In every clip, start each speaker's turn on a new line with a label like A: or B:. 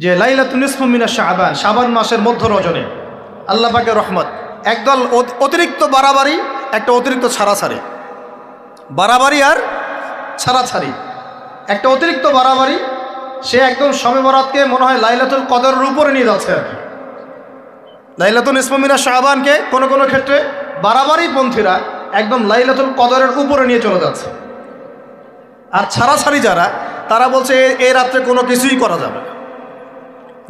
A: যে লাইলাতুন নিসফু মিনাশ শাবান, শাবান মাসের মধ্য রজনী আল্লাহ পাকের রহমত। একদল অতিরিক্ত বাড়াবাড়ি, একটা অতিরিক্ত ছাড়াছাড়ি, বাড়াবাড়ি আর ছাড়াছাড়ি। একটা অতিরিক্ত বাড়াবাড়ি, সে একদম শবে বরাতকে মনে হয় লাইলাতুল কদরের উপরে নিয়ে যাচ্ছে আর কি। লাইলাতুন নিসফু মিনাশ শাবানকে কোনো কোনো ক্ষেত্রে বাড়াবাড়ি পন্থীরা একদম লাইলাতুল কদরের উপরে নিয়ে চলে যাচ্ছে। আর ছাড়াছাড়ি যারা, তারা বলছে এই রাত্রে কোনো কিছুই করা যাবে না।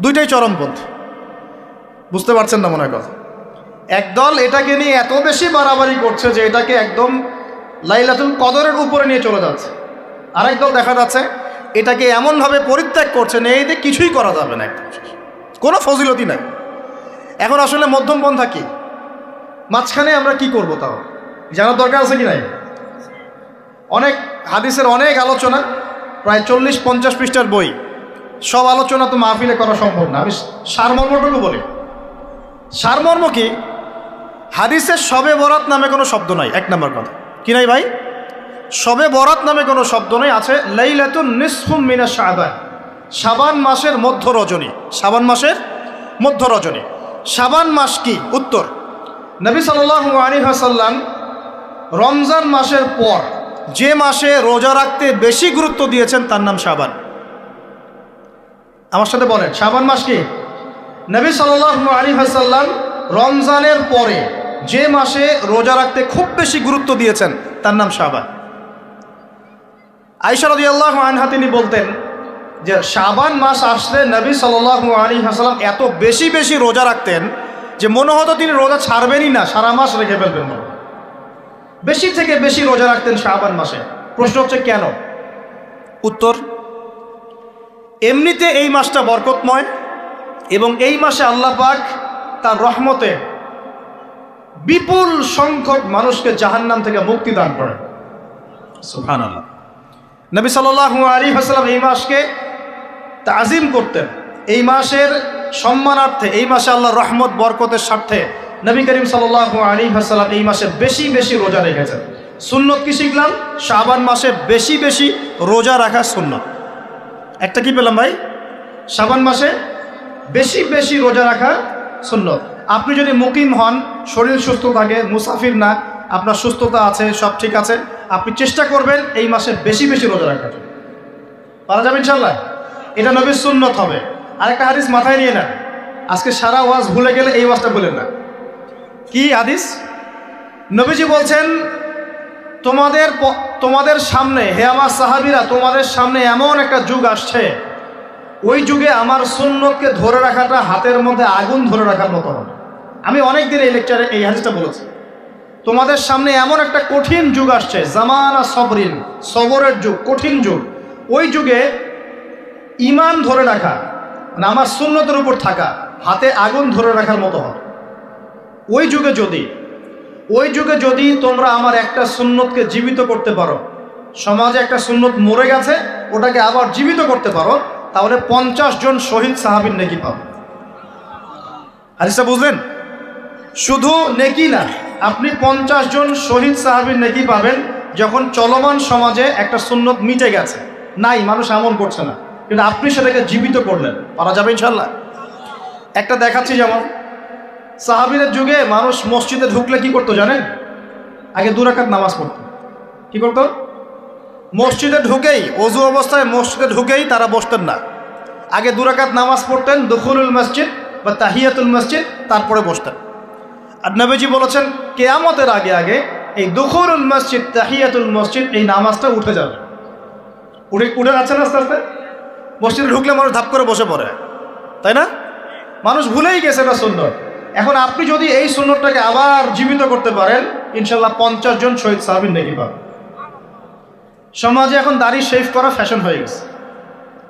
A: দুইটাই চরমপন্থী, বুঝতে পারছেন না মনে হয় কথা। একদল এটাকে নিয়ে এত বেশি বাড়াবাড়ি করছে যে এটাকে একদম লাইলাতুল কদরের উপরে নিয়ে চলে যাচ্ছে। আরেক দল দেখা যাচ্ছে এটাকে এমনভাবে পরিত্যাগ করছে না, এই দিয়ে কিছুই করা যাবে না, একদম কোনো ফজিলতি নাই। এখন আসলে মধ্যমপন্থা কি, মাঝখানে আমরা কি করব তাও জানার দরকার আছে কি নাই? অনেক হাদিসের অনেক আলোচনা, প্রায় 40-50 পৃষ্ঠার বই, সব আলোচনা তো মাহফিলে করা সম্ভব না। আমি সারমর্মটুকু বলি। সারমর্ম কি? হাদিসের শবে বরাত নামে কোনো শব্দ নাই, এক নম্বর কথা। কি নাই ভাই? শবে বরাত নামে কোনো শব্দ নেই। আছে লাইলাতুন নিসফু মিনাশ শাবান, শাবান মাসের মধ্য রজনী। শাবান মাসের মধ্য রজনী। শাবান মাস কি? উত্তর, নবী সাল্লাল্লাহু আলাইহি ওয়াসাল্লাম রমজান মাসের পর যে মাসে রোজা রাখতে বেশি গুরুত্ব দিয়েছেন তার নাম শাবান। আমার সাথে বলেন, শাবান মাস কি? নবী সাল্লাল্লাহু আলাইহি ওয়াসাল্লাম রমজানের পরে যে মাসে রোজা রাখতে খুব বেশি গুরুত্ব দিয়েছেন তার নাম শাবান। আয়েশা রাদিয়াল্লাহু আনহা তিনি বলতেন যে শাবান মাস আসলে নবী সাল্লাল্লাহু আলাইহি ওয়াসাল্লাম এত বেশি বেশি রোজা রাখতেন যে মনে হতো তিনি রোজা ছাড়বেনই না, সারা মাস রেখে ফেলবেন। বেশি থেকে বেশি রোজা রাখতেন শাবান মাসে। প্রশ্ন হচ্ছে কেন? উত্তর, এমনিতে এই মাসটা বরকতময় এবং এই মাসে আল্লাহ পাক তার রহমতে বিপুল সংখ্যক মানুষকে জাহান্নাম থেকে মুক্তি দান করেন। সুবহানাল্লাহ। নবী সাল্লাল্লাহু আলাইহি ওয়াসাল্লাম এই মাসকে তাজিম করতেন। এই মাসের সম্মানার্থে, এই মাসে আল্লাহর রহমত বরকতের স্বার্থে নবী করিম সাল্লাল্লাহু আলাইহি ওয়াসাল্লাম এই মাসে বেশি বেশি রোজা রেখেছেন। সুন্নত কি শিখলাম? শাবান মাসে বেশি বেশি রোজা রাখা সুন্নত। একটা কি পেলাম ভাই? শাবান মাসে বেশি বেশি রোজা রাখা সুন্নত। আপনি যদি মুকিম হন, শরীর সুস্থ থাকে, মুসাফির না, আপনার সুস্থতা আছে, সব ঠিক আছে, আপনি চেষ্টা করবেন এই মাসে বেশি বেশি রোজা রাখার জন্য। পারা যাবে ইনশাল্লাহ। এটা নবীর সুন্নত হবে। আরেকটা হাদিস মাথায় নিয়ে নেন, আজকে সারা ওয়াজ ভুলে গেলে এই ওয়াজটা বলেন না। কি হাদিস? নবীজি বলছেন, তোমাদের সামনে, হে আমার সাহাবীরা, তোমাদের সামনে এমন একটা যুগ আসছে, ওই যুগে আমার সুন্নতকে ধরে রাখাটা হাতের মধ্যে আগুন ধরে রাখার মতো হবে। আমি অনেক দিন এই লেকচারে এই হাদিসটা বলেছি। তোমাদের সামনে এমন একটা কঠিন যুগ আসছে, জামানা সবরিন, সবরের যুগ, কঠিন যুগ। ওই যুগে ঈমান ধরে রাখা, মানে আমার সুন্নতের উপর থাকা, হাতে আগুন ধরে রাখার মতো হবে। ওই যুগে যদি তোমরা আমার একটা সুন্নতকে জীবিত করতে পারো, সমাজে একটা সুন্নত মরে গেছে, ওটাকে আবার জীবিত করতে পারো, তাহলে 50 জন শহীদ সাহাবীর নেকি পাবে। হাদিসটা বুঝলেন? শুধু নেকি না, আপনি 50 জন শহীদ সাহাবীর নেকি পাবেন যখন চলমান সমাজে একটা সুন্নত মিটে গেছে, নাই, মানুষ আমল করছে না, কিন্তু আপনি সেটাকে জীবিত করলেন। পারা যাবে ইনশাল্লাহ। একটা দেখাচ্ছি, যেমন সাহাবীদের যুগে মানুষ মসজিদে ঢুকলে কি করতো জানেন? আগে 2 রাকাত নামাজ পড়তো। কি করতো? মসজিদে ঢুকেই, ওযু অবস্থায় মসজিদে ঢুকেই তারা বসতেন না। আগে 2 রাকাত নামাজ পড়তেন, দুখুলুল মসজিদ বা তাহিয়াতুল মসজিদ, তারপরে বসতেন। আর নবীজি বলেছেন কিয়ামতের আগে আগে এই দুখুলুল মসজিদ, তাহিয়াতুল মসজিদ, এই নামাজটা উঠে যাবে। উঠে যাচ্ছে না আস্তে আস্তে। মসজিদে ঢুকলে মানুষ ধাপ করে বসে পড়ে, তাই না? মানুষ ভুলেই গেছে এটা সুন্নত। এখন আপনি যদি এই সুন্নতটাকে আবার জীবিত করতে পারেন, ইনশাল্লাহ 50 জন শহীদ সাহাবীর নেকি পাবেন। সমাজে এখন দাড়ি শেভ করা ফ্যাশন হয়ে গেছে,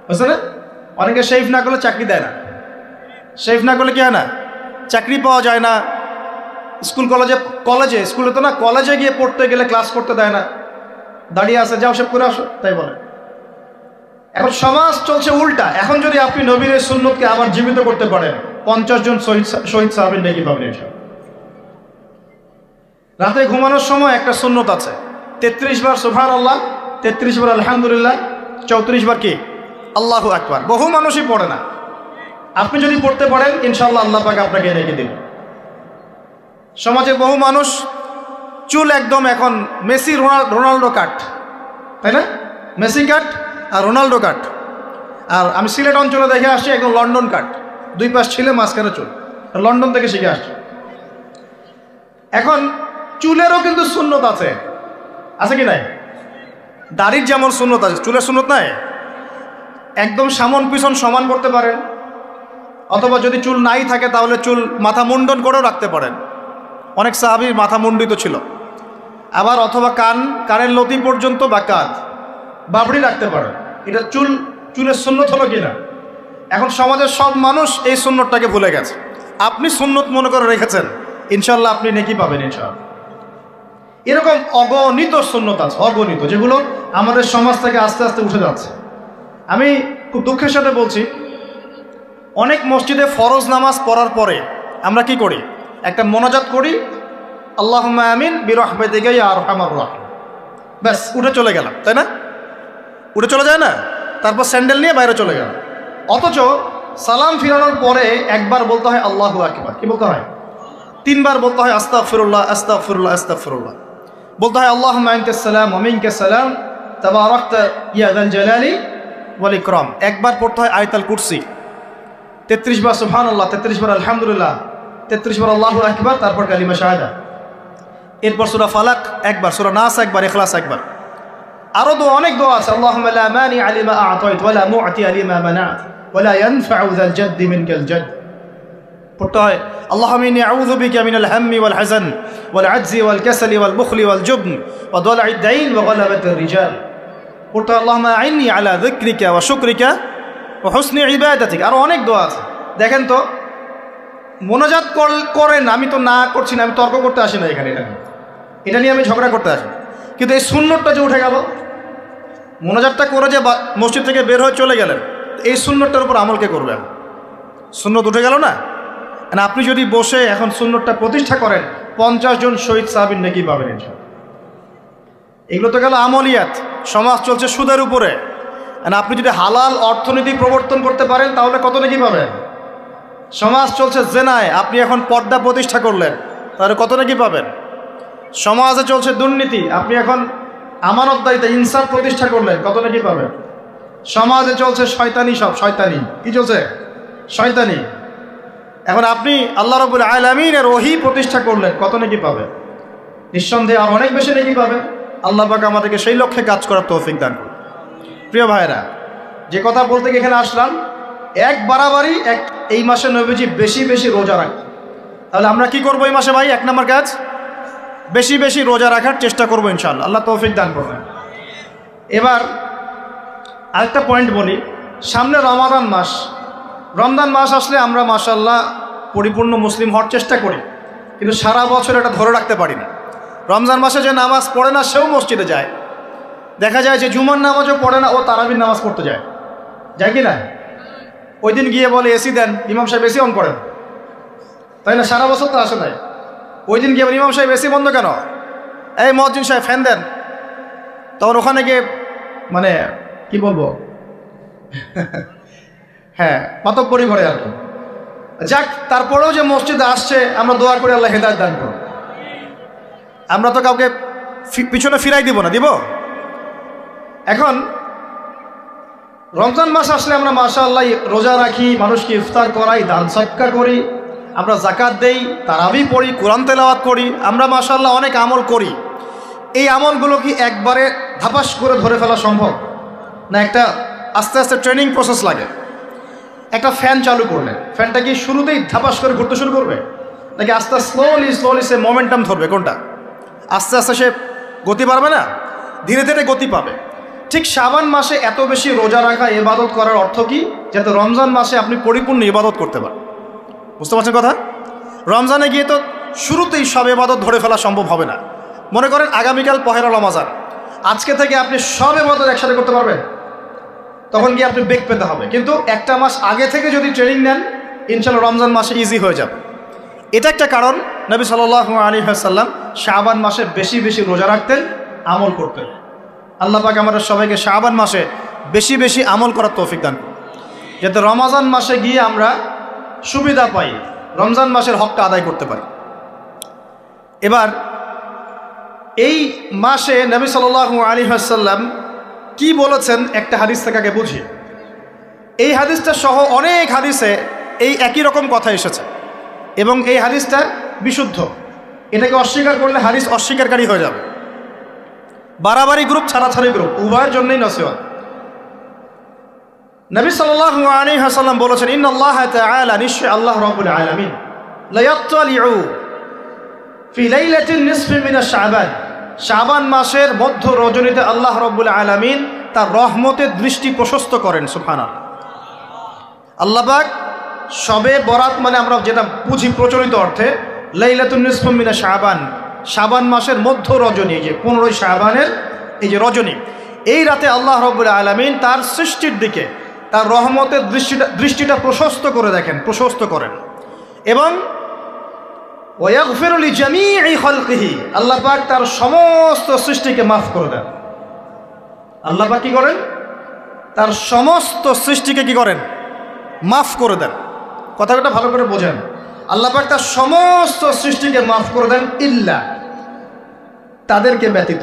A: বুঝছে না? অনেকে শেভ না করলে চাকরি দেয় না। শেভ না করলে কি হয় না? চাকরি পাওয়া যায় না। স্কুলে তো না, কলেজে গিয়ে পড়তে গেলে ক্লাস করতে দেয় না। দাঁড়িয়ে আছে, যাও শেভ করে আসো, তাই বলে। এখন সমাজ চলছে উল্টা। এখন যদি আপনি নবীর এই সুন্নতকে আবার জীবিত করতে পারেন, 50 জন শহীদ সাহাবীর নেকি পাবেন ইনশাআল্লাহ। রাতে ঘুমানোর সময় একটা সুন্নত আছে, 33 বার সুবহানাল্লাহ, 33 বার আলহামদুলিল্লাহ, 34 বার কি আল্লাহু আকবার। বহু মানুষই পড়ে না। আপনি যদি পড়তে পারেন ইনশাআল্লাহ আল্লাহ পাক আপনাকে রেখে দিন। সমাজে বহু মানুষ চুল একদম এখন মেসি রোনাল্ডো কাট, তাই না? মেসি কাট আর রোনাল্ডো কাট। আর আমি সিলেট অঞ্চলে দেখে আসছি একদম লন্ডন কাট, দুই পাশ ছিলে মাঝখানে চুল, লন্ডন থেকে শিখে আসছি। এখন চুলেরও কিন্তু সুন্নত আছে, আছে কি নাই? দাড়ির যেমন সুন্নত আছে, চুলের সুন্নত নাই। একদম সামন পিছন সমান করতে পারেন, অথবা যদি চুল নাই থাকে তাহলে চুল মাথা মুন্ডন করেও রাখতে পারেন। অনেক সাহাবীর মাথা মুন্ডিত ছিল। আবার অথবা কানের লতি পর্যন্ত বা কাঁধ বাবড়ি রাখতে পারেন। এটা চুলের সুন্নত হলো কিনা? এখন সমাজের সব মানুষ এই সুন্নতটাকে ভুলে গেছে। আপনি সুন্নত মনে করে রেখেছেন, ইনশাল্লাহ আপনি নেকি পাবেন ইনশাআল্লাহ। এরকম অগণিত সুন্নত আছে, অগণিত, যেগুলো আমাদের সমাজ থেকে আস্তে আস্তে উঠে যাচ্ছে। আমি খুব দুঃখের সাথে বলছি, অনেক মসজিদে ফরজ নামাজ পড়ার পরে আমরা কি করি? একটা মোনাজাত করি, আল্লাহুম্মা আমিন বিরহমাতিকা ইয়া আরহামার রাহিম, ব্যাস উঠে চলে গেলাম, তাই না? উঠে চলে যায় না? তারপর স্যান্ডেল নিয়ে বাইরে চলে গেল। অথচ সালাম ফিরানোর পরে একবার বলতে হয় আল্লাহু আকবার, কি বলতে হয়? 3 বার বলতে হয় আস্তাগফিরুল্লাহ আস্তাগফিরুল্লাহ আস্তাগফিরুল্লাহ। বলতে হয় আল্লাহুম্মা আনতাস সালাম ওয়া মিনকাস সালাম তাবারাকতা ইয়া যাল জালালি ওয়াল ইকরাম। একবার পড়তে হয় আয়াতুল কুরসি, 33 বার সুবহানাল্লাহ, 33 বার আলহামদুলিল্লাহ, 33 বার আল্লাহু আকবার, তারপর কালিমা শাহাদা। এরপর সূরা ফালাক একবার, সূরা নাস একবার, ইখলাস একবার। আরো দোয়া, অনেক দোয়া আছে। আল্লাহুম্মা লা মানি লিমা আ'তাইত ওয়া লা মু'তি লিমা মানা'ত ওয়া লা ইয়ানফা'ু যাল জাদ্দি মিনকাল জাদ। পড়তে হয় আল্লাহুম্মা ইন্নী আউযু বিকা মিনাল হাম্মি ওয়াল হাযান ওয়াল আজজি ওয়াল কাসালি ওয়াল বুখলি ওয়াল জুবন ওয়া দালা'id দাইন ওয়া গালাবাতির রিজাল। পড়তে হয় আল্লাহুম্মা আ'ইন্নী আলা যিকরিকা ওয়া শুকরিকা ওয়া হুসনি ইবাদাতিক। আরো অনেক দোয়া আছে। দেখেন তো, মোনাজাত করেন, আমি তো না করছি না, আমি তর্ক করতে আসি না এখানে, এটা নিয়ে আমি ঝগড়া করতে আসি। কিন্তু এই সুন্নতটা যে উঠে গেল, মোনাজাতটা করে যে মসজিদ থেকে বের হয়ে চলে গেলেন, এই সুন্নতটার উপর আমল কে করবে? সুন্নত উঠে গেল না? আপনি যদি বসে এখন সুন্নতটা প্রতিষ্ঠা করেন, 50 জন শহীদ সাহাবীর নেকি পাবেন ইনশাআল্লাহ। এগুলো তো গেল আমলিয়াত। সমাজ চলছে সুদের উপরে, আপনি যদি হালাল অর্থনীতি প্রবর্তন করতে পারেন তাহলে কত নেকি পাবেন? সমাজ চলছে জেনায়, আপনি এখন পর্দা প্রতিষ্ঠা করলেন, তাহলে কত নেকি পাবেন? সমাজে চলছে দুর্নীতি, আপনি এখন আমানতদারিতা ইনসাফ প্রতিষ্ঠা করলেন, কত নেকি পাবেন? সমাজে চলছে শয়তানি, সব শয়তানি, কি চলছে? শয়তানি। এখন আপনি আল্লাহ রাব্বুল আলামিনের ওহী প্রতিষ্ঠা করলেন, কত নেকি পাবেন? নিঃসন্দেহে আর অনেক বেশি নেকি পাবেন। আল্লাহ পাক আমাদেরকে সেই লক্ষ্যে কাজ করার তৌফিক দান করুন। প্রিয় ভাইরা, যে কথা বলতে গিয়ে এখানে আসলাম, এক বাড়াবাড়ি এই মাসে নবীজি বেশি বেশি রোজা রাখেন। তাহলে আমরা কি করবো এই মাসে ভাই? 1 নম্বর কাজ, বেশি বেশি রোজা রাখার চেষ্টা করবো ইনশাআল্লাহ, আল্লাহ তৌফিক দান করবেন। এবার আরেকটা পয়েন্ট বলি, সামনে রমাদান মাস। রমজান মাস আসলে আমরা মাশাআল্লাহ পরিপূর্ণ মুসলিম হওয়ার চেষ্টা করি, কিন্তু সারা বছর এটা ধরে রাখতে পারি না। রমজান মাসে যে নামাজ পড়ে না সেও মসজিদে যায়। দেখা যায় যে জুমার নামাজও পড়ে না, ও তারাবির নামাজ পড়তে যায়, যায় কি না? ওই দিন গিয়ে বলে এসি দেন, ইমাম সাহেব এসি অন করেন, তাই না? সারা বছর তো আসে নাই। ওই দিন গিয়ে ইমাম সাহেব এসি বন্ধ কেন? এই মুয়াজ্জিন সাহেব ফ্যান দেন। তখন ওখানে গিয়ে মানে কি বলবো, হ্যাঁ মাতব্বরি ঘরে আর কি। যাক, তারপরেও যে মসজিদে আসছে, আমরা দোয়া করি আল্লাহ হেদায়েত দান করুন। আমরা তো কাউকে পিছনে ফিরাই দিব না, দিব? এখন রমজান মাস আসলে আমরা মাশাআল্লাহ রোজা রাখি, মানুষকে ইফতার করাই, দান সদকা করি, আমরা যাকাত দেই, তারাবি পড়ি, কোরআন তেলাওয়াত করি, আমরা মাশাআল্লাহ অনেক আমল করি। এই আমলগুলো কি একবারে ধাপাস করে ধরে ফেলা সম্ভব না? একটা আস্তে আস্তে ট্রেনিং প্রসেস লাগে। একটা ফ্যান চালু করলে ফ্যানটা কি শুরুতেই ধাপাস করে ঘুরতে শুরু করবে, নাকি আস্তে স্লোলি সে মোমেন্টাম ধরবে? কোনটা? আস্তে আস্তে সে গতি পাবে না, ধীরে ধীরে গতি পাবে। ঠিক শাবান মাসে এত বেশি রোজা রাখা, ইবাদত করার অর্থ কি? যাতে রমজান মাসে আপনি পরিপূর্ণ ইবাদত করতে পারেন। বুঝতে পারছেন কথা? রমজানে গিয়ে তো শুরুতেই সব ইবাদত ধরে ফেলা সম্ভব হবে না। মনে করেন আগামীকাল পহেলা রমজান, আজকে থেকে আপনি সব ইবাদত একসাথে করতে পারবেন? তখন গিয়ে আপনি বেগ পেতে হবে। কিন্তু একটা মাস আগে থেকে যদি ট্রেনিং নেন, ইনশাআল্লাহ রমজান মাসে ইজি হয়ে যাবে। এটা একটা কারণ নবী সাল্লাল্লাহু আলাইহি ওয়াসাল্লাম শাবান মাসে বেশি বেশি রোজা রাখতেন, আমল করতেন। আল্লাহ পাক আমাদের সবাইকে শাবান মাসে বেশি বেশি আমল করার তৌফিক দান করুন। যাতে রমজান মাসে গিয়ে আমরা সুবিধা পাই, রমজান মাসের হকটা আদায় করতে পারি। এবার এই মাসে নবী সাল্লাল্লাহু আলাইহি ওয়াসাল্লাম কি বলেছেন একটা হাদিস থেকে আগে বুঝি। এই হাদিসটা সহ অনেক হাদিসে এই একই রকম কথা এসেছে এবং এই হাদিসটা বিশুদ্ধ। এটাকে অস্বীকার করলে হাদিস অস্বীকারী হয়ে যাবে। বাড়াবাড়ি গ্রুপ, ছাড়াছাড়ি গ্রুপ, উভয়ের জন্যই নসিহত। নবী সাল্লাল্লাহু আলাইহি ওয়াসাল্লাম বলেছেন, ইন্নাল্লাহ তাআলা, নিশ্চয় আল্লাহ রাব্বুল আলামিন, লা ইয়াত্তালিউ ফি লাইলাতিন নিসফি মিন শাবান, শাবান মাসের মধ্য রজনীতে আল্লাহ রাব্বুল আলামিন তার রহমতের দৃষ্টি প্রশস্ত করেন। সুবহানাল্লাহ। আল্লাহ পাক শবে বরাত মানে আমরা যেটা বুঝি প্রচলিত অর্থে, লাইলাতুন নিসফি মিন শাবান, শাবান মাসের মধ্য রজনী, যে 15 শাবানের এই যে রজনী, এই রাতে আল্লাহ রাব্বুল আলামিন তার সৃষ্টির দিকে তার রহমতের দৃষ্টিটা প্রশস্ত করে দেখেন, প্রশস্ত করেন। এবং ওয়াগফিরু লিজামিই খালকিহি, আল্লাহ পাক তার সমস্ত সৃষ্টিকে মাফ করে দেন। আল্লাহ পাক কি করেন? তার সমস্ত সৃষ্টিকে কি করেন? মাফ করে দেন। কথাটা ভালো করে বোঝেন। আল্লাহ পাক তার সমস্ত সৃষ্টিকে মাফ করে দেন, ইল্লা, তাদেরকে ব্যতীত।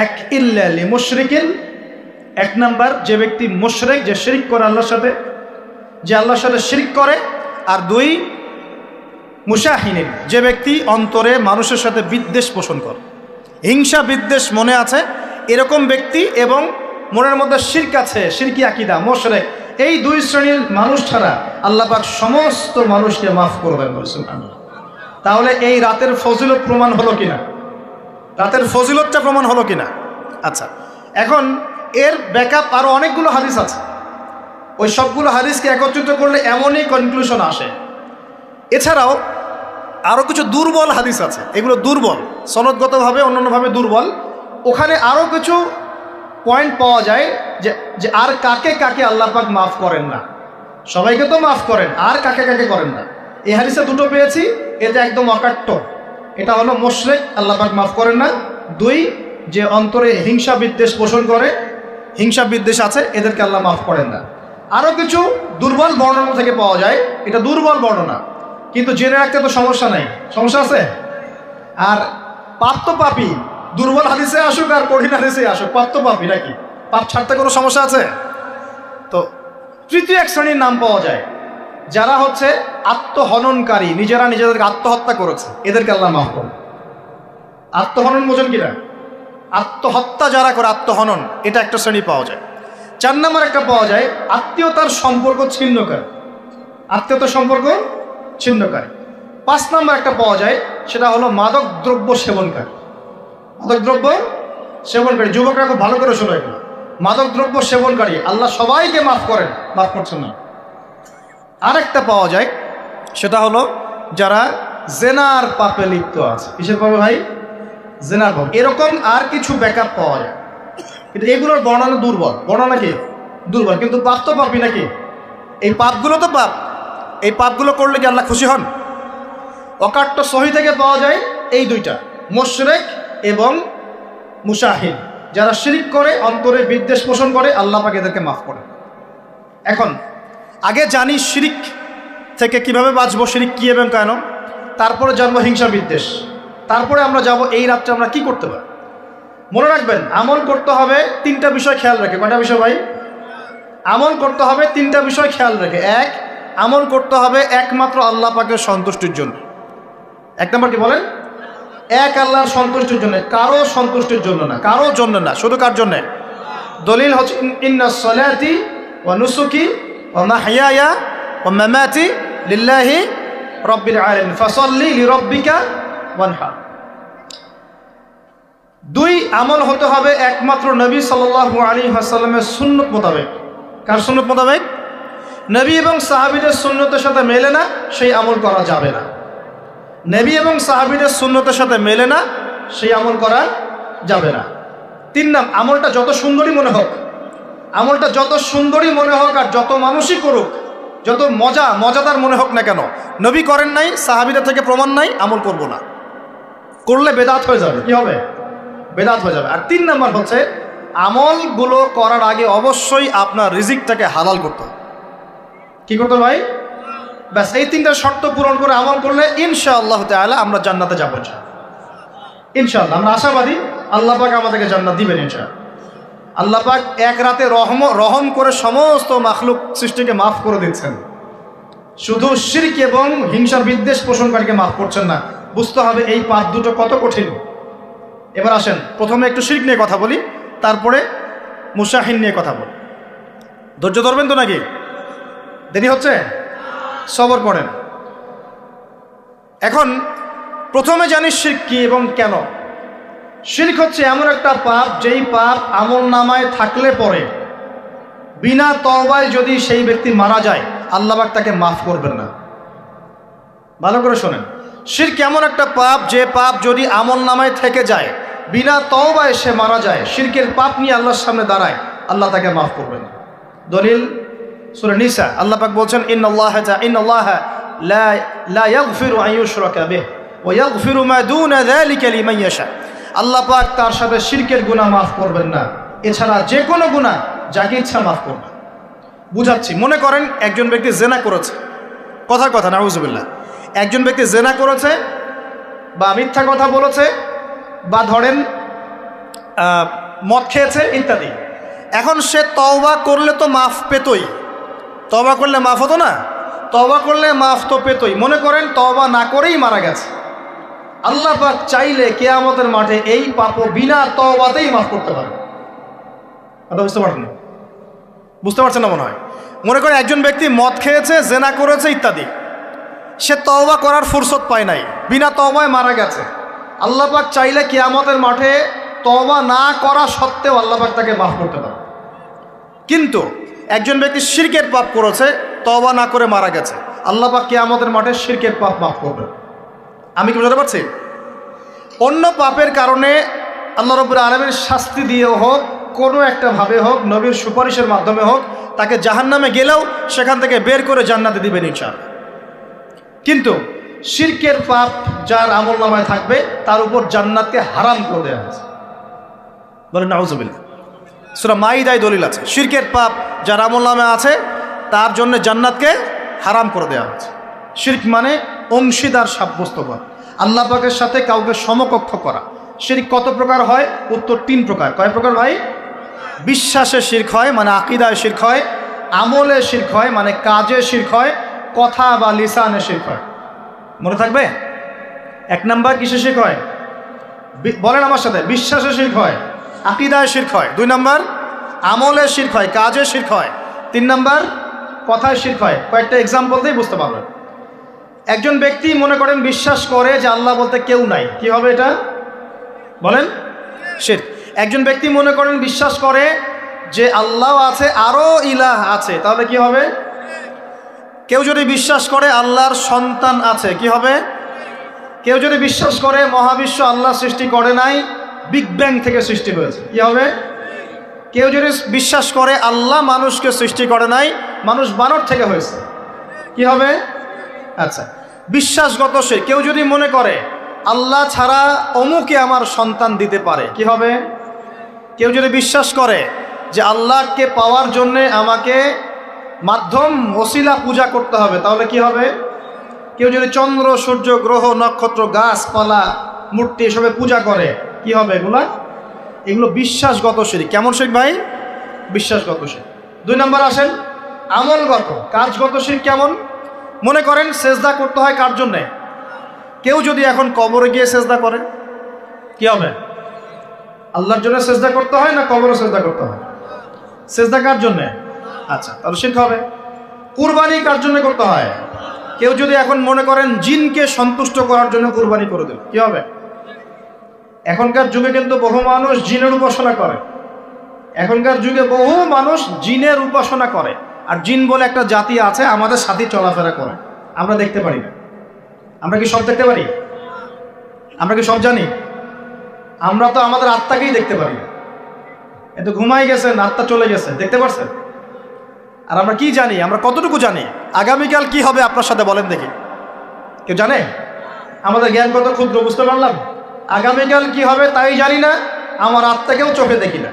A: এক, ইল্লা লিমুশরিকিন, এক নাম্বার যে ব্যক্তি মুশরিক, যে শিরক করে আল্লাহর সাথে, যে আল্লাহর সাথে শিরক করে। আর দুই, মুশাহিনিন, যে ব্যক্তি অন্তরে মানুষের সাথে বিদ্বেষ পোষণ করে, হিংসা বিদ্বেষ মনে আছে এরকম ব্যক্তি, এবং মনের মধ্যে শিরক আছে, শিরকি আকীদা, মুশরিক, এই দুই শ্রেণীর মানুষ ছাড়া আল্লাহ পাক সমস্ত মানুষকে মাফ করবেন। সুবহানাল্লাহ। তাহলে এই রাতের ফজিলত প্রমাণ হলো কিনা? রাতের ফজিলতটা প্রমাণ হলো কিনা? আচ্ছা, এখন এর ব্যাকআপ আরো অনেকগুলো হাদিস আছে। ওই সবগুলো হাদিসকে একত্রিত করলে এমনই কনক্লুশন আসে। এছাড়াও আরো কিছু দুর্বল হাদিস আছে, এগুলো দুর্বল, সনদগতভাবে অন্যান্যভাবে দুর্বল। ওখানে আরো কিছু পয়েন্ট পাওয়া যায় যে আর কাকে কাকে আল্লাহ পাক মাফ করেন না। সবাইকে তো মাফ করেন, আর কাকে কাকে করেন না। এই হাদিসে দুটো পেয়েছি, এটা একদম অকাট্য। এটা হলো মুশরিক, আল্লাহ পাক মাফ করেন না। দুই, যে অন্তরে হিংসা বিদ্বেষ পোষণ করে, হিংসা বিদ্বেষ আছে, এদেরকে আল্লাহ মাফ করেন না। আরো কিছু দুর্বল বর্ণনা থেকে পাওয়া যায়, এটা দুর্বল বর্ণনা, কিন্তু জেনে রাখতে তো সমস্যা নাই। সমস্যা আছে? আর পাপ তো পাপী, দুর্বল হাদিসে আসুক আর কঠিন হাদিসে আসুক, পাপ তো পাপী নাকি? পাপ ছাড়তে কোনো সমস্যা আছে? তো তৃতীয় এক শ্রেণীর নাম পাওয়া যায়, যারা হচ্ছে আত্মহননকারী, নিজেরা নিজেদেরকে আত্মহত্যা করেছে, এদেরকে আল্লাহ মাফ করেন। আত্মহনন বোঝেন কিনা? আত্মহত্যা যারা করে, আত্মহনন, এটা একটা শ্রেণী পাওয়া যায়। 4 নম্বর একটা পাওয়া যায় আত্মীয়তার সম্পর্ক ছিন্নকারী, আত্মীয়তার সম্পর্ক ছিন্নকারী। 5 নম্বর একটা পাওয়া যায়, সেটা হলো মাদক দ্রব্য সেবনকারী। মাদক দ্রব্য সেবনকারী, যুবকরা খুব ভালো করে শোনো এগুলো। মাদক দ্রব্য সেবনকারী আল্লাহ সবাইকে মাফ করেন, মাফ করছেন না। আরেকটা পাওয়া যায়, সেটা হলো যারা জেনার পাপে লিপ্ত আছে। কিসের পাপে ভাই? জেনার পাপ। এরকম আর কিছু ব্যাকআপ পাওয়া যায়, কিন্তু এগুলোর বর্ণনা দুর্বল। বর্ণনা কি? দুর্বল, কিন্তু পাপ তো পাপই নাকি? এই পাপগুলো তো পাপ, এই পাপগুলো করলে কি আল্লাহ খুশি হন? অকাট্য সহি থেকে পাওয়া যায় এই দুইটা, মুশরিক এবং মুশাহিদ, যারা শিরক করে, অন্তরে বিদ্বেষ পোষণ করে, আল্লাহ পাক এদেরকে মাফ করেন। এখন আগে জানি শিরক থেকে কিভাবে বাঁচবো, শিরক কি এবং কেন, তারপরে জানবো হিংসা বিদ্বেষ, তারপরে আমরা যাব এই রাত্রে আমরা কি করতে পারি। মনে রাখবেন, আমল করতে হবে 3টা বিষয় খেয়াল রেখে। কয়টা বিষয় ভাই? আমল করতে হবে 3টা বিষয় খেয়াল রেখে। এক, আমল করতে হবে একমাত্র আল্লাহ পাকের সন্তুষ্টির জন্য। 1 নম্বর কি বলেন? এক, আল্লাহর সন্তুষ্টির জন্য, কারো সন্তুষ্টির জন্য না, কারো জন্য না, শুধু কার জন্য? দলিল হচ্ছে ইন্নাস সালাতি ওয়া নুসুকি ওয়া মাহইয়ায়া ওয়া মামাতি লিল্লাহি রাব্বিল আলামিন ফাসাল্লি লিরাব্বিকা ওয়ানহার। 2, আমল হতে হবে একমাত্র নবী সাল্লাল্লাহু আলাইহি ওয়াসাল্লামের সুন্নাত মোতাবেক। কার সুন্নাত মোতাবেক? নবী এবং সাহাবীদের সুন্নতের সাথে মেলে না, সেই আমল করা যাবে না। নবী এবং সাহাবীদের সুন্নতের সাথে মেলে না, সেই আমল করা যাবে না। 3 নাম, আমলটা যত সুন্দরী মনে হোক, আমলটা যত সুন্দরী মনে হোক আর যত মানুষই করুক, যত মজাদার মনে হোক না কেন, নবী করেন নাই, সাহাবীদের থেকে প্রমাণ নাই, আমল করব না। করলে বেদাত হয়ে যাবে। কি হবে? বেদাত হয়ে যাবে। আর 3 নাম্বার হচ্ছে, আমলগুলো করার আগে অবশ্যই আপনার রিজিকটাকে হালাল করতে হবে। কি করতে হবে ভাই? ব্যাস এই তিনটা শর্ত পূরণ করে আমল করলে ইনশাআল্লাহ তাআলা আমরা জান্নাতে যাব ইনশাআল্লাহ। আমরা আশাবাদী আল্লাহ পাক আমাদেরকে জান্নাত দিবেন ইনশাআল্লাহ। আল্লাহ পাক এক রাতে রহম করে সমস্ত মাখলুক সৃষ্টিকে মাফ করে দিচ্ছেন, শুধু শিরক এবং হিংসার বিদ্বেষ পোষণকারীকে মাফ করছেন না। বুঝতে হবে এই পাপ দুটো কত কঠিন। এবার আসেন প্রথমে একটু শিরক নিয়ে কথা বলি, তারপরে মুশাহিন নিয়ে কথা বলি। ধৈর্য ধরবেন তো নাকি? দেরি হচ্ছে? সবর করেন। এখন প্রথমে জানি শিরক কি এবং কেন। শিরক হচ্ছে এমন একটা পাপ, যেই পাপ আমল নামায় থাকলে পরে বিনা তওবায় যদি সেই ব্যক্তি মারা যায় আল্লাহ পাক তাকে মাফ করবেন না। ভালো করে শোনেন, শিরক এমন একটা পাপ, যে পাপ যদি আমল নামায় থেকে যায়, বিনা তওবায় সে মারা যায়, শিরকের পাপ নিয়ে আল্লাহর সামনে দাঁড়ায়, আল্লাহ তাকে মাফ করবেন না। দলিল সূরা নিসা, আল্লাহ পাক বলছেন ইন্নাল্লাহা লা ইয়াগফিরু আন ইউশরাকা বিহি ওয়া ইয়াগফিরু মা দুনা যালিকা লিমান ইয়াশা। আল্লাহ পাক তার সাথে শিরকের গুনাহ মাফ করবেন না, এছাড়া যে কোনো গুনাহ যাকে ইচ্ছা মাফ করবেন। বুঝাচ্ছি, মনে করেন একজন ব্যক্তি জেনা করেছে, কথার কথা নাউজুবিল্লাহ, একজন ব্যক্তি জেনা করেছে বা মিথ্যা কথা বলেছে বা ধরেন মদ খেয়েছে ইত্যাদি। এখন সে তওবা করলে তো মাফ পেতই, তওবা করলে মাফ হতো না? তওবা করলে মাফ তো পেতই। মনে করেন তওবা না করেই মারা গেছে, আল্লাহ পাক চাইলে কিয়ামতের মাঠে এই পাপও বিনা তওবাতেই মাফ করতে পারে। কথা বুঝতে পারছেন? বুঝতে পারছেন না মনে হয়। মনে করেন একজন ব্যক্তি মদ খেয়েছে, জেনা করেছে ইত্যাদি, সে তওবা করার ফুরসত পায় নাই, বিনা তওবায় মারা গেছে। আল্লাহ পাক চাইলে কিয়ামতের মাঠে তওবা না করা সত্ত্বেও আল্লাহ পাক তাকে মাফ করতে পারে। কিন্তু একজন ব্যক্তি শিরকের পাপ করেছে, তওবা না করে মারা গেছে, আল্লাহ পাক কিয়ামতের মাঠে শিরকের পাপ মাফ করবে। আমি কি বুঝতে পারছি? অন্য পাপের কারণে আল্লাহ রাব্বুল আলামিন শাস্তি দিয়ে হোক, কোনো একটা ভাবে হোক, নবীর সুপারিশের মাধ্যমে হোক, তাকে জাহান্নামে গেলেও সেখান থেকে বের করে জান্নাতে দিবেন ইনশাআল্লাহ। কিন্তু শিরকের পাপ যার আমলনামায় থাকবে তার উপর জান্নাতকে হারাম করে দেওয়া হয়েছে। বলেন নাউজুবিল্লাহ। সূরা মাইদায় দলিল আছে, শিরকের পাপ যার আমলনামায় আছে তার জন্য জান্নাতকে হারাম করে দেওয়া হয়েছে। শিরক মানে অংশীদার সাব্যস্ত করা, আল্লাহ পাকের সাথে কাউকে সমকক্ষ করা। শিরক কত প্রকার হয়? উত্তর 3 প্রকার। কয় প্রকার ভাই? বিশ্বাসে শিরক হয়, মানে আকীদায় শিরক হয়। আমলে শিরক হয়, মানে কাজে শিরক হয়। কথা বা লিসানে শিরক হয়। মনে থাকবে? 1 নাম্বার কিসে শিরক হয়? বলেন আমার সাথে। বিশ্বাসে শিরক হয়, আকীদায় শিরক হয়। 2 নাম্বার আমলে শিরক হয়, কাজে শিরক হয়। 3 নাম্বার কথায় শিরক হয়। কয়েকটা এক্সাম্পল দিয়ে বুঝতে পারবেন। একজন ব্যক্তি মনে করেন বিশ্বাস করে যে আল্লাহ বলতে কেউ নাই, কি হবে এটা? বলেন শিরক। একজন ব্যক্তি মনে করেন বিশ্বাস করে যে আল্লাহ আছে, আরো ইলাহ আছে, তাহলে কি হবে? কেউ যদি বিশ্বাস করে আল্লাহর সন্তান আছে, কি হবে? কেউ যদি বিশ্বাস করে মহাবিশ্ব আল্লাহ সৃষ্টি করে নাই, বিগ ব্যাং থেকে সৃষ্টি হয়েছে, কি হবে? কেউ যদি বিশ্বাস করে আল্লাহ মানুষকে সৃষ্টি করে নাই, মানুষ বানর থেকে হয়েছে, কি হবে? আচ্ছা, বিশ্বাসগত শিরক। কেউ যদি মনে করে আল্লাহ ছাড়া অমুকে আমার সন্তান দিতে পারে, কি হবে? কেউ যদি বিশ্বাস করে যে আল্লাহকে পাওয়ার জন্যে আমাকে মাধ্যম ওসিলা পূজা করতে হবে, তাহলে কি হবে? কেউ যদি চন্দ্র, সূর্য, গ্রহ, নক্ষত্র, গাছপালা, মূর্তি এসবে পূজা করে, কি হবে? এগুলো বিশ্বাসগত শিরক। কেমন শিরক ভাই? বিশ্বাসগত শিরক। 2 নাম্বার আসেন আমলগত, কাজগত শিরক। কেমন? মনে করেন সেজদা করতে হয় কার জন্যে? কেউ যদি এখন কবরে গিয়ে সেজদা করে, কি হবে? আল্লাহর জন্য সেজদা করতে হয় না কবরে সেজদা করতে হয়? সেজদা কার জন্যে? আচ্ছা, তাহলে শিরক হবে। কুরবানি কার জন্য করতে হয়? কেউ যদি এখন মনে করেন জিনকে সন্তুষ্ট করার জন্য কুরবানি করে দিল, কি হবে? এখনকার যুগে কিন্তু বহু মানুষ জিনের উপাসনা করে। এখনকার যুগে বহু মানুষ জিনের উপাসনা করে, আর জিন বলে একটা জাতি আছে আমাদের সাথে চলাফেরা করে, আমরা দেখতে পারি না। আমরা কি সব দেখতে পারি? আমরা কি সব জানি? আমরা তো আমাদের আত্মাকেই দেখতে পারি। এত ঘুমাই গেছেন, আত্মা চলে গেছে, দেখতে পারছেন? আর আমরা কি জানি? আমরা কতটুকু জানি আগামীকাল কি হবে আপনার সাথে? বলেন দেখি, কেউ জানে? আমাদের জ্ঞান কত ক্ষুদ্র, বুঝতে পারলাম। আগামীকাল কি হবে তাই জানি না, আমার আত্মাকেও চোখে দেখি না।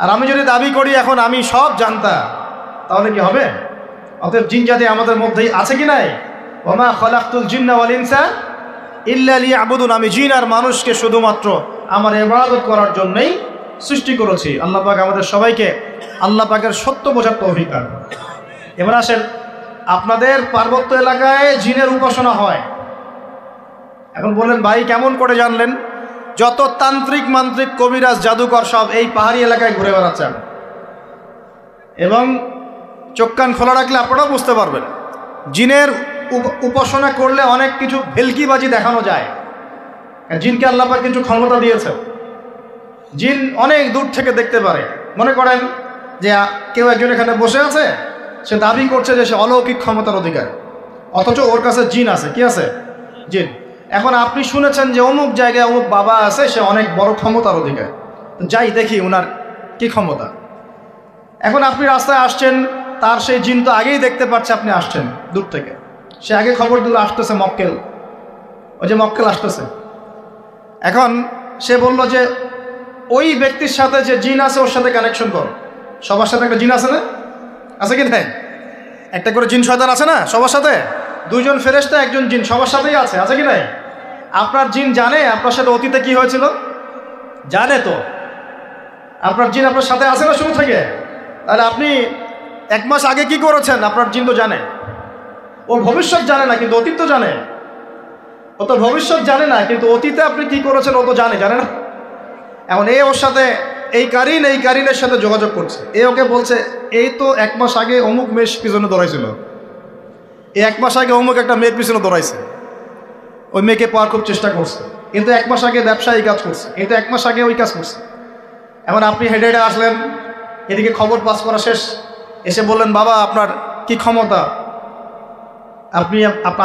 A: আর আমি যদি দাবি করি এখন আমি সব জানতাম, তাহলে কি হবে? অতএব জিন জাতি আমাদের মধ্যেই আছে কি নাই? ওমা খালাকতুল জিন্না ওয়াল ইনসা ইল্লা লিয়াবুদুন, আমি জিন আর মানুষকে শুধুমাত্র আমার ইবাদত করার জন্যই সৃষ্টি করেছি। আল্লাহ পাক আমাদের সবাইকে আল্লাহ পাকের সত্য বোঝার তৌফিক দান করুন। এবার আসেন, আপনাদের পার্বত্য এলাকায় জিনের উপাসনা হয়। এখন বললেন ভাই কেমন করে জানলেন? যত তান্ত্রিক মান্ত্রিক কবিরাজ জাদুকর সব এই পাহাড়ি এলাকায় ঘুরে বেড়াচ্ছেন, এবং চোখ কান খোলা রাখলে আপনারাও বুঝতে পারবেন জিনের উপাসনা করলে অনেক কিছু ভেলকিবাজি দেখানো যায়। জিনকে আল্লাহ পাক কিছু ক্ষমতা দিয়েছে। জিন অনেক দূর থেকে দেখতে পারে। মনে করেন যে কেউ একজন এখানে বসে আছে, সে দাবি করছে যে সে অলৌকিক ক্ষমতার অধিকার, অথচ ওর কাছে জিন আছে। কি আছে? জিন। এখন আপনি শুনেছেন যে অমুক জায়গায় অমুক বাবা আছে, সে অনেক বড় ক্ষমতার অধিকার, যাই দেখি ওনার কি ক্ষমতা। এখন আপনি রাস্তায় আসছেন, তার সেই জিন তো আগেই দেখতে পাচ্ছে আপনি আসছেন দূর থেকে, সে আগে খবর দিল আসতেছে মক্কেল, ওই যে মক্কেল আসতেছে। এখন সে বলল যে ওই ব্যক্তির সাথে যে জিন আছে ওর সাথে কানেকশন কর। সবার সাথে একটা জিন আছে না? আছে কি নাই? একটা করে জিন শয়তান আছে না সবার সাথে? দুইজন ফেরেশতা একজন জিন সবার সাথেই আছে। আছে কি নাই? আপনার জিন জানে আপনার সাথে অতীতে কি হয়েছিল? জানে তো। আপনার জিন আপনার সাথে আছে না শুরু থেকে? তাহলে আপনি 1 মাস আগে কি করেছেন আপনার জিন তো জানে। ও ভবিষ্যৎ জানে না, কিন্তু অতীত তো জানে। ও তো ভবিষ্যৎ জানে না, কিন্তু অতীতে আপনি কি করেছেন ও তো জানে না? এখন ওর সাথে এই কারিনের সাথে যোগাযোগ করছে। ওকে বলছে এই তো 1 মাস আগে অমুক মেয়ের পিছনে দৌড়াইছিল, 1 মাস আগে অমুক একটা মেয়ের পিছনে দৌড়াইছে, ওই মেয়েকে পাওয়ার খুব চেষ্টা করছে, কিন্তু 1 মাস আগে ব্যবসায়ী কাজ করছে, কিন্তু 1 মাস আগে ওই কাজ করছে। এখন আপনি হেঁটে হেঁটে আসলেন, এদিকে খবর পাস করা শেষ, এসে বললেন বাবা আপনার কি ক্ষমতা,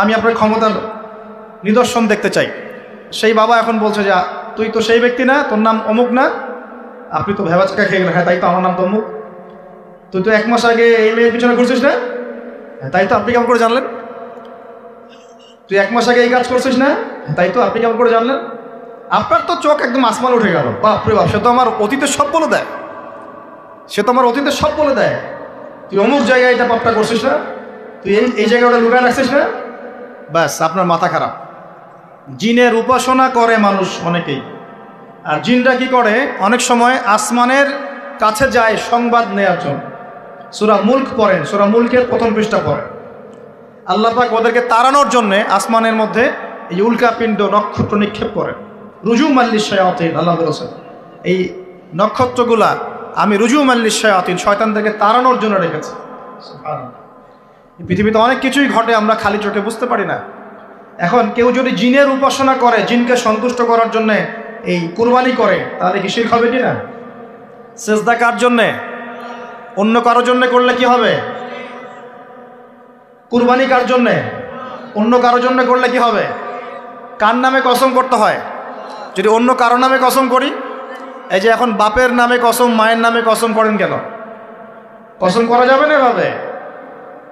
A: আমি আপনার ক্ষমতার নিদর্শন দেখতে চাই। সেই বাবা এখন বলছে যে তুই তো সেই ব্যক্তি না, তোর নাম অমুক না, আপনি তো ভেবাচকা খেয়ে গেলেন। হ্যাঁ তাই তো, আমার নাম তো অমুক। তুই তো 1 মাস আগে এই মেয়ের পিছনে ঘুরছিস না? হ্যাঁ তাই তো, আপনি কেমন করে জানলেন? তুই 1 মাস আগে এই কাজ করছিস না? তাই তো, আপনি কেমন করে জানলেন? আপনার তো চোখ একদম আসমান উঠে গেল। বাপরে বাপ, সে তো আমার অতীতের সব বলে দেয়, তুই অমুক জায়গায় এটা পাপটা করছিস না, তুই এই জায়গায় ওটা লুকায় রাখছিস না, ব্যাস আপনার মাথা খারাপ। জিনের উপাসনা করে মানুষ অনেকেই। আর জিনরা কি করে? অনেক সময় আসমানের কাছে যায় সংবাদ নেয়ার জন্য। সূরা মুলক পড়েন, সূরা মুলকের 1ম পৃষ্ঠা পড়েন। আল্লাহ পাক ওদেরকে তাড়ানোর জন্যে আসমানের মধ্যে এই উল্কাপিণ্ড নক্ষত্র নিক্ষেপ করেন। রুজুম আল্লিশ শায়াতিন, আল্লাহ বলেছেন এই নক্ষত্রগুলা আমি রুজুম আল্লিশ শায়াতিন, শয়তানদেরকে তাড়ানোর জন্য রেখেছি। পৃথিবীতে অনেক কিছুই ঘটে, আমরা খালি চোখে বুঝতে পারি না। এখন কেউ যদি জিনের উপাসনা করে, জিনকে সন্তুষ্ট করার জন্যে এই কুরবানি করে, তাহলে কি শিরক হবে কি না? সেজদা কার জন্যে? অন্য কারোর জন্যে করলে কি হবে? কুরবানি কার জন্যে? অন্য কারোর জন্যে করলে কি হবে? কার নামে কসম করতে হয়? যদি অন্য কারো নামে কসম করি, এই যে এখন বাপের নামে কসম, মায়ের নামে কসম করেন কেন? কসম করা যাবে না এভাবে।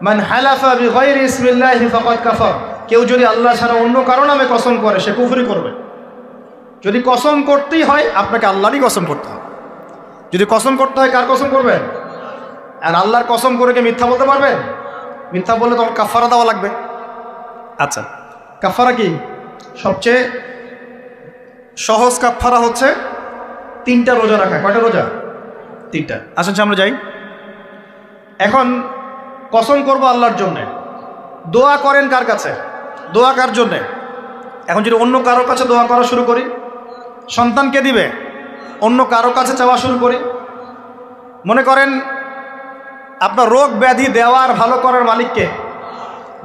A: মান হালাফা বিগাইরি ইসমিল্লাহি ফাকাদ কাফার, কেউ যদি আল্লাহ ছাড়া অন্য কারো নামে কসম করে সে কুফরি করবে। যদি কসম করতেই হয় আপনাকে আল্লাহরই কসম করতে হবে। যদি কসম করতে হয় কার কসম করবেন? আর আল্লাহর কসম করে কি মিথ্যা বলতে পারবেন? মিথ্যা বললে তখন কাফারা দেওয়া লাগবে। আচ্ছা, কাফারা কি? সবচেয়ে সহজ কাফারা হচ্ছে 3টা রোজা রাখা। কয়টা রোজা? 3টা। আসেন আমরা যাই। এখন কসম করবো আল্লাহর জন্যে, দোয়া করেন কার কাছে? দোয়া কার জন্যে? এখন যদি অন্য কারোর কাছে দোয়া করা শুরু করি, সন্তানকে দিবে, অন্য কারোর কাছে চাওয়া শুরু করি, মনে করেন আপনার রোগ ব্যাধি দেওয়ার ভালো করার মালিককে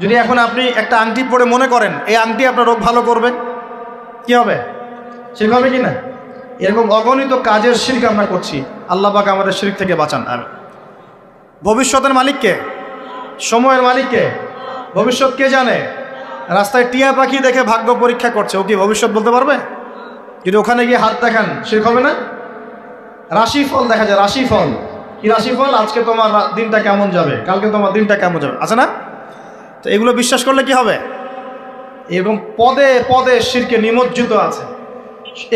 A: যদি এখন আপনি একটা আংটি পরে মনে করেন এই আংটি আপনার রোগ ভালো করবে, কি হবে? শিরক হবে কি না? এরকম অগণিত কাজের শিরক আমরা করছি। আল্লাহ পাক আমাদের শিরক থেকে বাঁচান। আর ভবিষ্যতের মালিককে, সময়ের মালিককে, ভবিষ্যৎ কে জানে? রাস্তায় টিয়া পাখি দেখে ভাগ্য পরীক্ষা করছে, ও কি ভবিষ্যৎ বলতে পারবে? যদি ওখানে গিয়ে হাত দেখান শিরক হবে না? রাশিফল দেখা যায়, রাশিফল কি? রাশিফল আজকে তোমার দিনটা কেমন যাবে, কালকে তোমার দিনটা কেমন যাবে, আছে না? তো এগুলো বিশ্বাস করলে কি হবে? এবং পদে পদে শিরকে নিমজ্জিত আছে।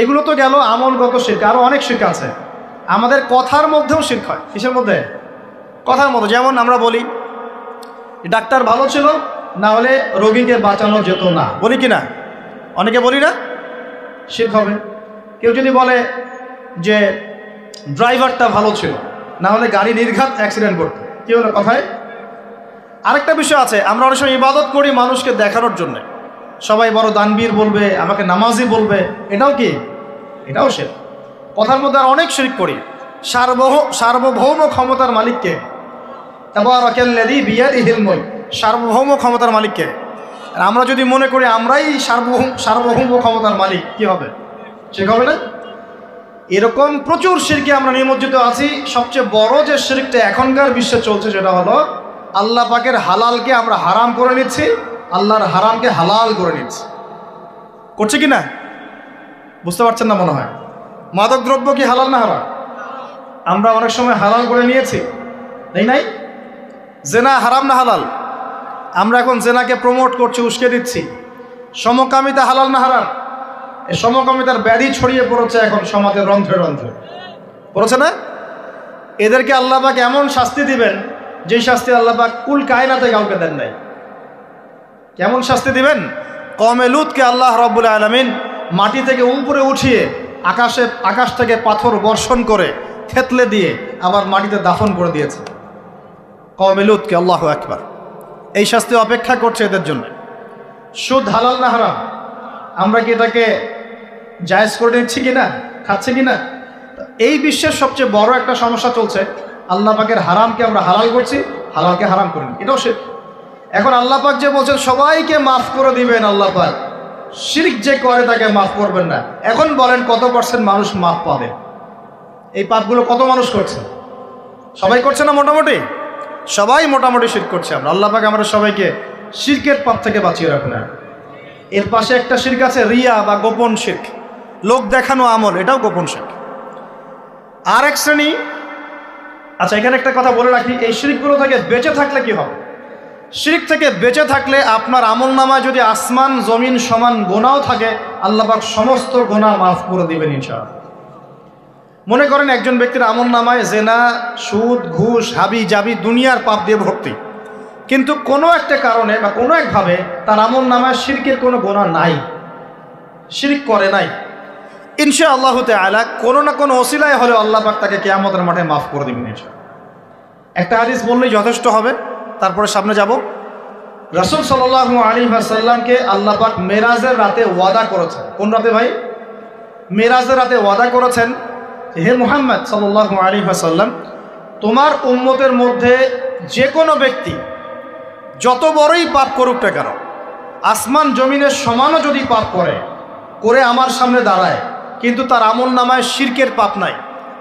A: এগুলো তো গেল আমলগত শিরক, আরও অনেক শিরক আছে। আমাদের কথার মধ্যেও শিরক হয়। কিসের মধ্যে? কথার মধ্যে। যেমন আমরা বলি ডাক্তার ভালো ছিল, না হলে রোগীকে বাঁচানো যেত না, বলি কি না? অনেকে বলি না, শিরক হবে। কেউ যদি বলে যে ড্রাইভারটা ভালো ছিল, না হলে গাড়ি নির্ঘাত অ্যাক্সিডেন্ট করতো, কি হলো কথায়? আরেকটা বিষয় আছে, আমরা অনেক সময় ইবাদত করি মানুষকে দেখানোর জন্য, সবাই বড় দানবীর বলবে, আমাকে নামাজি বলবে, এটাও কি? এটাও শিরক। কথার মধ্যে আর অনেক শিরক করি। সার্বভৌম ক্ষমতার মালিককে, তাবারাকাল্লাযী বিয়াদিহিল মুলক, সার্বভৌম ক্ষমতার মালিককে। আর আমরা যদি মনে করি আমরাই সার্বভৌম ক্ষমতার মালিক, কি হবে? ঠিক হবে না? এরকম প্রচুর শিরকে আমরা নিমজ্জিত আছি। সবচেয়ে বড় যে শিরকটা এখনকার বিশ্বে চলছে সেটা হলো আল্লাহ পাকের হালালকে আমরা হারাম করে নিচ্ছি, আল্লাহর হারামকে হালাল করে নিচ্ছি। করছে কি না? বুঝতে পারছেন না মনে হয়। মাদক দ্রব্য কি হালাল না হারাম? আমরা অনেক সময় হালাল করে নিয়েছি, তাই নাই? জেনা হারাম না হালাল? আমরা এখন জেনাকে প্রমোট করছি, উস্কে দিচ্ছি। সমকামিতা হালাল না হারাম? এই সমকামিতার ব্যাধি ছড়িয়ে পড়েছে এখন সমাজের রন্ধ্রে রন্ধ্রে, পড়েছে না? এদেরকে আল্লাহ পাক এমন শাস্তি দিবেন যে শাস্তি আল্লাহ পাক কুল কায়নাতে কাউকে দেন নাই। কেমন শাস্তি দিবেন? কওমে লূতকে আল্লাহ রাব্বুল আলামিন মাটি থেকে উপরে উঠিয়ে আকাশ থেকে পাথর বর্ষণ করে থেতলে দিয়ে আবার মাটিতে দাফন করে দিয়েছে কওমে লূতকে। আল্লাহু আকবার। এই শাস্তি অপেক্ষা করছে এদের জন্য। সুদ হালাল না হারাম? আমরা কি এটাকে জায়েজ করে নিচ্ছি কিনা, খাচ্ছি কিনা? এই বিশ্বের সবচেয়ে বড় একটা সমস্যা চলছে, আল্লাহ পাকের হারামকে আমরা হালাল করছি, হালালকে হারাম করিনি, এটাও শিরক। এখন আল্লাহ পাক যে বলছেন সবাইকে মাফ করে দিবেন, আল্লাহ পাক শিরক যে করে তাকে মাফ করবেন না। এখন বলেন কত পার্সেন্ট মানুষ মাফ পাবে? এই পাপগুলো কত মানুষ করছে? সবাই করছে না? মোটামুটি সবাই মোটামুটি শিরক করছে। আমরা আল্লাহ পাক আমরা সবাইকে শিরকের পাপ থেকে বাঁচিয়ে রাখুন। এর পাশে একটা শিরক আছে রিয়া বা গোপন শিরক, লোক দেখানো আমল, এটাও গোপন শিরক। আর এক শ্রেণী। আচ্ছা, এখানে একটা কথা বলে রাখি, এই শিরকগুলো থেকে বেঁচে থাকলে কি হবে? শিরক থেকে বেঁচে থাকলে আপনার আমল নামায় যদি আসমান জমিন সমান গোনাও থাকে, আল্লাহ পাক সমস্ত গোনা মাফ করে দিবেন ইনশাআল্লাহ। মনে করেন একজন ব্যক্তির আমল নামায় জেনা, সুদ, ঘুষ, হাবি জাবি দুনিয়ার পাপ দিয়ে ভর্তি, কিন্তু কোনো একটা কারণে বা কোনো একভাবে তার আমল নামায় শিরকের কোনো গোনা নাই, শিরক করে নাই। ইনশাআল্লাহ তাআলা কোনো না কোনো ওসিলায় হলে আল্লাহ পাক তাকে কিয়ামতের মাঠে মাফ করে দিবেন ইনশাআল্লাহ। একটা হাদিস বললেই যথেষ্ট হবে, তারপরে সামনে যাব। রাসূল সাল্লাল্লাহু আলাইহি ওয়াসাল্লামকে আল্লাহ পাক মেরাজের রাতে ওয়াদা করেছেন। কোন রাতে ভাই? মেরাজের রাতে ওয়াদা করেছেন, হে মুহাম্মদ সাল্লাল্লাহু আলাইহি ওয়াসাল্লাম, তোমার উম্মতের মধ্যে যে কোনো ব্যক্তি যত বড়ই পাপ করুক না কেন, আসমান জমিনের সমানও যদি পাপ করে আমার সামনে দাঁড়ায়, কিন্তু তার আমল নামায় শিরকের পাপ নাই,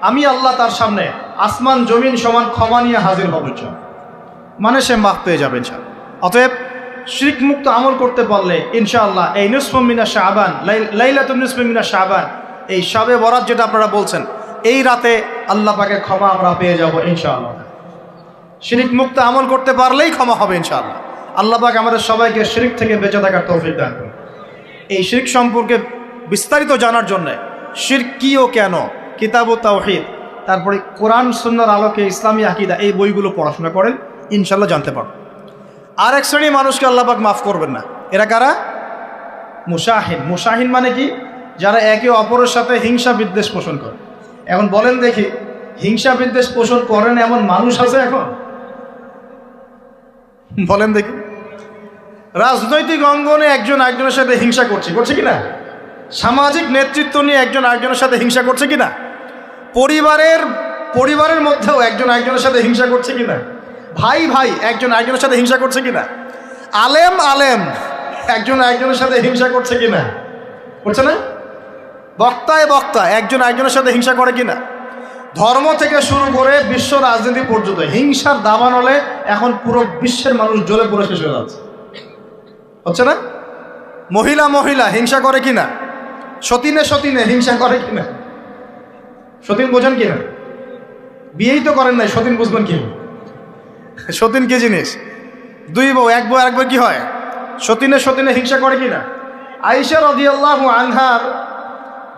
A: আমি আল্লাহ তার সামনে আসমান জমিন সমান ক্ষমা নিয়ে হাজির হব, মানে সে মাফ পেয়ে যাবে ইনশাআল্লাহ। অতএব শিরক মুক্ত আমল করতে পারলে ইনশাআল্লাহ এই নিসফু মিনা শাবান, লাইলাতুন নিসফি মিনা শাবান, এই শবে বরাত যেটা আপনারা বলছেন, এই রাতে আল্লাহ পাকের ক্ষমা আমরা পেয়ে যাব ইনশাআল্লাহ। শিরক মুক্ত আমল করতে পারলেই ক্ষমা হবে ইনশাআল্লাহ। আল্লাহ পাক আমাদের সবাইকে শিরক থেকে বেঁচে থাকার তৌফিক দান করুন। এই শিরক সম্পর্কে বিস্তারিত জানার জন্য শিরক কি ও কেন, কিতাব ও তাওহীদ, তারপরে কোরআন সুন্নাহর আলোকে ইসলামী আকীদা, এই বইগুলো পড়াশোনা করেন, ইনশাআল্লাহ জানতে পারবেন। আর এক শ্রেণী মানুষকে আল্লাহ পাক মাফ করবেন না। এরা কারা? মুশাহিন। মুশাহিন মানে কি? যারা একে অপরের সাথে হিংসা বিদ্বেষ পোষণ করে। এখন বলেন দেখি, হিংসা বিদ্বেষ পোষণ করেন এমন মানুষ আছে এখন? বলেন দেখি। রাজনৈতিক অঙ্গনে একজন আরেকজনের সাথে হিংসা করছে কিনা? সামাজিক নেতৃত্ব নিয়ে একজন আরেকজনের সাথে হিংসা করছে কিনা? পরিবারের মধ্যেও একজন আরেকজনের সাথে হিংসা করছে কিনা? ভাই একজন আরেকজনের সাথে হিংসা করছে কিনা? আলেম একজন আরেকজনের সাথে হিংসা করছে কিনা? করছে না? বক্তা একজন আরেকজনের সাথে হিংসা করে কিনা? ধর্ম থেকে শুরু করে বিশ্ব রাজনীতি পর্যন্ত হিংসার দাবান হলে এখন পুরো বিশ্বের মানুষ জ্বলে পুরো শেষ হয়ে যাচ্ছে, হচ্ছে না? মহিলা হিংসা করে কিনা? সতীনে হিংসা করে কিনা? সতীন বোঝেন কিনা? বিয়েই তো করেন নাই, সতীন বুঝবেন কি? সতীন কি জিনিস? দুই বউ, এক বউ আরেকবার কি হয়? সতীনে হিংসা করে কিনা? আয়েশা রাদিয়াল্লাহু আনহার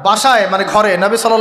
A: বাসায়, মানে ঘরে, নবী সাল্লাল্লাহু